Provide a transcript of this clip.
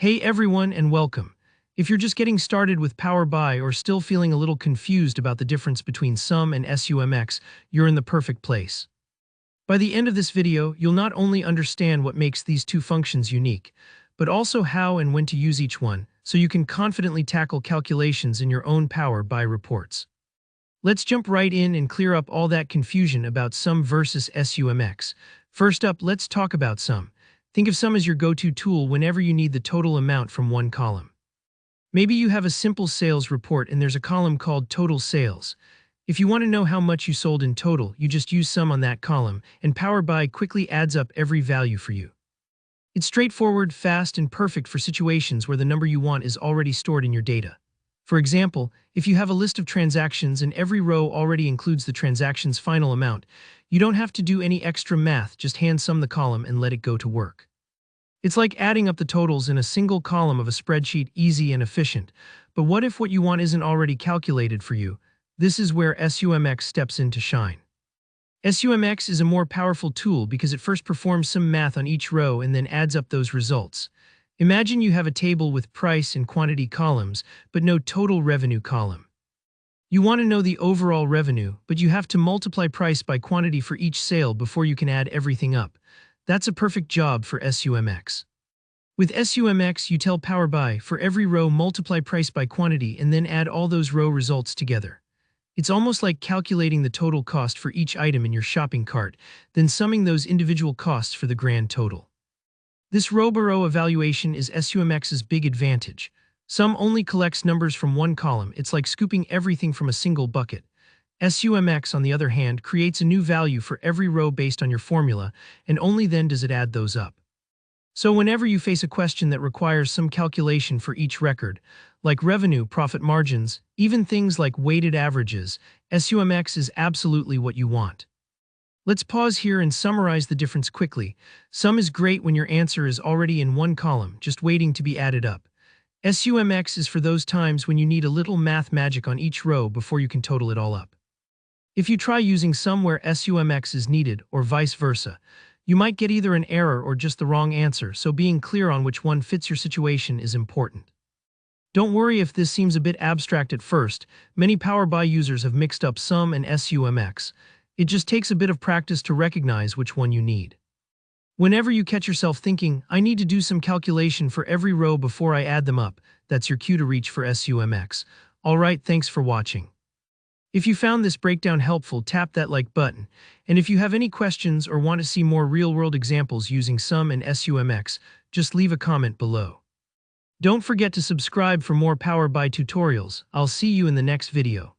Hey everyone and welcome. If you're just getting started with Power BI or still feeling a little confused about the difference between Sum and SUMX, you're in the perfect place. By the end of this video, you'll not only understand what makes these two functions unique, but also how and when to use each one, so you can confidently tackle calculations in your own Power BI reports. Let's jump right in and clear up all that confusion about Sum versus SUMX. First up, let's talk about Sum. Think of Sum as your go-to tool whenever you need the total amount from one column. Maybe you have a simple sales report and there's a column called Total Sales. If you want to know how much you sold in total, you just use Sum on that column, and Power BI quickly adds up every value for you. It's straightforward, fast, and perfect for situations where the number you want is already stored in your data. For example, if you have a list of transactions and every row already includes the transaction's final amount, you don't have to do any extra math, just hand sum the column and let it go to work. It's like adding up the totals in a single column of a spreadsheet, easy and efficient. But what if what you want isn't already calculated for you? This is where SUMX steps in to shine. SUMX is a more powerful tool because it first performs some math on each row and then adds up those results. Imagine you have a table with price and quantity columns, but no total revenue column. You want to know the overall revenue, but you have to multiply price by quantity for each sale before you can add everything up. That's a perfect job for SUMX. With SUMX, you tell Power BI, for every row multiply price by quantity and then add all those row results together. It's almost like calculating the total cost for each item in your shopping cart, then summing those individual costs for the grand total. This row-by-row evaluation is SUMX's big advantage. Sum only collects numbers from one column. It's like scooping everything from a single bucket. SUMX, on the other hand, creates a new value for every row based on your formula, and only then does it add those up. So whenever you face a question that requires some calculation for each record, like revenue, profit margins, even things like weighted averages, SUMX is absolutely what you want. Let's pause here and summarize the difference quickly. Sum is great when your answer is already in one column, just waiting to be added up. SUMX is for those times when you need a little math magic on each row before you can total it all up. If you try using Sum where SUMX is needed, or vice versa, you might get either an error or just the wrong answer, so being clear on which one fits your situation is important. Don't worry if this seems a bit abstract at first. Many Power BI users have mixed up Sum and SUMX. It just takes a bit of practice to recognize which one you need. Whenever you catch yourself thinking, I need to do some calculation for every row before I add them up, that's your cue to reach for SUMX. Alright, thanks for watching. If you found this breakdown helpful, tap that like button. And if you have any questions or want to see more real-world examples using Sum and SUMX, just leave a comment below. Don't forget to subscribe for more Power BI tutorials. I'll see you in the next video.